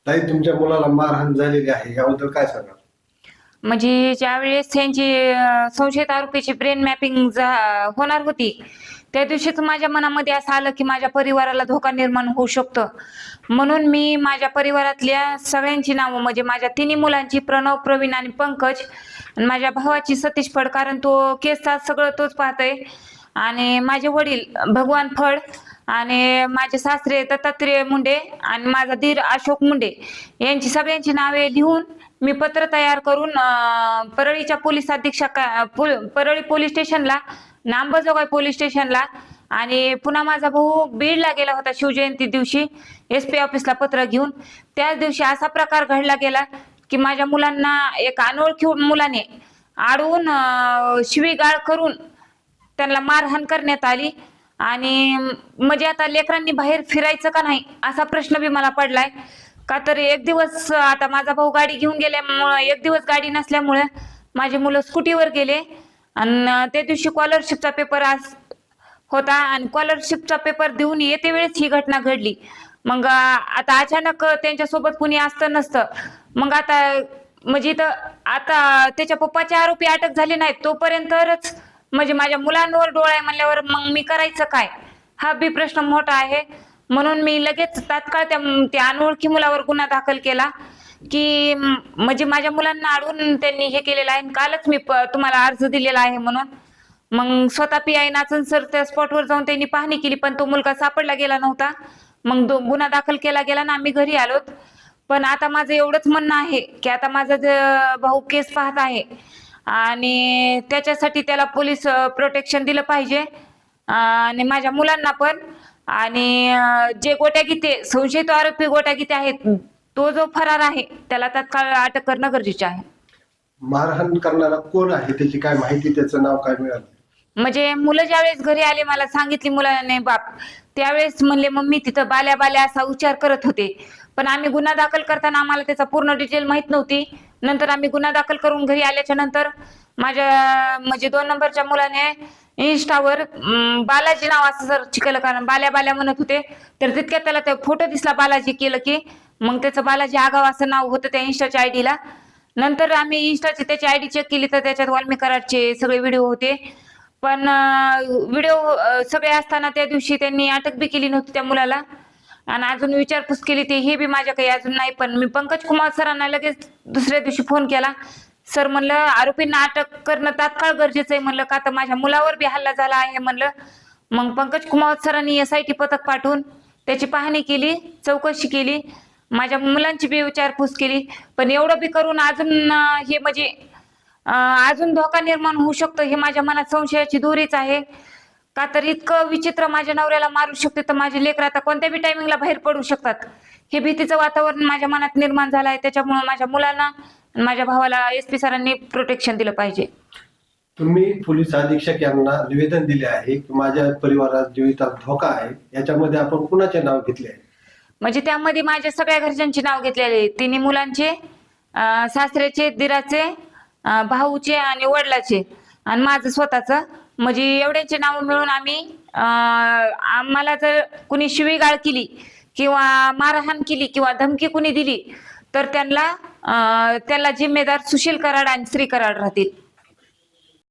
ताई, तुमच्या मुलाला मारहाण झालेली आहे याबद्दल काय सांगाल? म्हणजे ज्यावेळेस त्यांची संशयित आरोपीची ब्रेन मॅपिंग होणार होती, त्या दिवशीच माझ्या मनामध्ये असं आलं की माझ्या परिवाराला धोका निर्माण होऊ शकतो. म्हणून मी माझ्या परिवारातल्या सगळ्यांची नावं, म्हणजे माझ्या तिन्ही मुलांची, प्रणव, प्रवीण आणि पंकज, आणि माझ्या भावाची सतीश फड, कारण तो केसचा सगळं तोच पाहतोय, आणि माझे वडील भगवान फड, आणि माझे सासरे दत्तात्रेय मुंडे, आणि माझा दीर अशोक मुंडे, यांची सगळ्यांची नावे लिहून मी पत्र तयार करून परळीच्या पोलीस अधीक्षक परळी पोलीस स्टेशनला, अंबाजोगाई पोलीस स्टेशनला, आणि पुन्हा माझा भाऊ बीडला गेला होता शिवजयंती दिवशी SP ऑफिसला पत्र घेऊन. त्याच दिवशी असा प्रकार घडला गेला की माझ्या मुलांना एक अनोळखी मुलाने अडवून शिवीगाळ करून त्यांना मारहाण करण्यात आली. आणि म्हणजे आता लेकरांनी बाहेर फिरायचं का नाही असा प्रश्न बी मला पडलाय. का तर एक दिवस आता माझा भाऊ गाडी घेऊन गेल्यामुळं, एक दिवस गाडी नसल्यामुळे माझे मुलं स्कूटीवर गेले, आणि त्या दिवशी स्कॉलरशिपचा पेपर आज होता, आणि स्कॉलरशिपचा पेपर देऊन येते वेळेस ही घटना घडली. मग आता अचानक त्यांच्यासोबत कुणी असतं नसतं, मग आता म्हणजे इथं आता त्याच्या पप्पाचे आरोपी अटक झाले नाहीत तोपर्यंतच म्हणजे माझ्या मुलांवर डोळा आहे म्हणल्यावर मग मी करायचं काय, हा बी प्रश्न मोठा आहे. म्हणून मी लगेच तात्काळ त्या अनोळखी मुलावर गुन्हा दाखल केला की म्हणजे माझ्या मुलांना अडवून त्यांनी हे केलेलं आहे. कालच मी तुम्हाला अर्ज दिलेला आहे म्हणून. मग स्वतः PI नाचन सर त्या स्पॉटवर जाऊन त्यांनी पाहणी केली, पण तो मुलगा सापडला गेला नव्हता. मग गुन्हा दाखल केला गेला ना आम्ही घरी आलोत. पण आता माझं एवढंच म्हणणं आहे की आता माझा भाऊ केस पाहत आहे, आणि त्याच्यासाठी त्याला पोलीस प्रोटेक्शन दिलं पाहिजे, आणि माझ्या मुलांना पण. आणि जे गोट्यागीते संशयित आरोपी गोट्यागीते आहेत, तो जो फरार आहे त्याला तात्काळ अटक करणं गरजेचं आहे. मारहाण करणारा कोण आहे, त्याची काय माहिती, त्याचं नाव काय मिळालं? म्हणजे मुलं ज्यावेळेस घरी आले, मला सांगितली मुलाने बाप, त्यावेळेस म्हणले मम्मी तिथं बाल्या बाल्या असा उच्चार करत होते. पण आम्ही गुन्हा दाखल करताना आम्हाला त्याचा पूर्ण डिटेल माहित नव्हती. नंतर आम्ही गुन्हा दाखल करून घरी आल्याच्या नंतर माझ्या म्हणजे 2 नंबरच्या मुलाने इंस्टावर बालाजी नाव असं सर्च केलं, कारण बाल्या बाल्या म्हणत होते, तर तितक्यात त्याला ते फोटो दिसला बालाजी केलं की, मग त्याचं बालाजी आगाव असं नाव होतं त्या इंस्टाच्या ID ला. नंतर आम्ही इंस्टाची त्याची ID चेक केली तर त्याच्यात वाल्मी कराडचे सगळे व्हिडिओ होते. पण व्हिडिओ सगळे असताना त्या दिवशी त्यांनी अटक बी केली नव्हती त्या मुलाला, आणि अजून विचारपूस केली ते हे बी माझ्या काही अजून नाही. पण मी पंकज कुमार सरांना लगेच दुसऱ्या दिवशी फोन केला. सर म्हणलं आरोपींना अटक करणं तात्काळ गरजेचं आहे म्हणलं, का तर माझ्या मुलावर बी हल्ला झाला आहे म्हणलं. मग पंकज कुमार सरांनी SIT पथक पाठवून त्याची पाहणी केली, चौकशी केली, माझ्या मुलांची बी विचारपूस केली. पण एवढं बी करून अजून हे म्हणजे अजून धोका निर्माण होऊ शकतो हे माझ्या मनात संशयाची दोरीच आहे. का तर इतकं विचित्र माझ्या नवऱ्याला मारू शकते, तर माझे लेकर आता कोणत्या बी टायमिंगला बाहेर पडू शकतात, हे भीतीचं वातावरण माझ्या मनात निर्माण झालं आहे. त्याच्यामुळे माझ्या मुलांना आणि माझ्या भावाला SP सरांनी प्रोटेक्शन दिलं पाहिजे. तुम्ही पोलीस अधीक्षक यांना निवेदन दिले आहे की माझ्या परिवारात जीवितात धोका आहे, याच्यामध्ये आपण कुणाचे नाव घेतले आहे? म्हणजे त्यामध्ये माझ्या सगळ्या घरच्यांची नाव घेतलेले, तिन्ही मुलांचे, सासऱ्याचे, दिराचे, भाऊचे आणि वडिलाचे, आणि माझं स्वतःचं, म्हणजे एवढ्यांचे नाव मिळून आम्ही आम्हाला जर कुणी शिवीगाळ केली किंवा मारहाण केली किंवा धमकी कुणी दिली तर त्याला जिम्मेदार सुशील कराड आणि श्री कराड राहतील.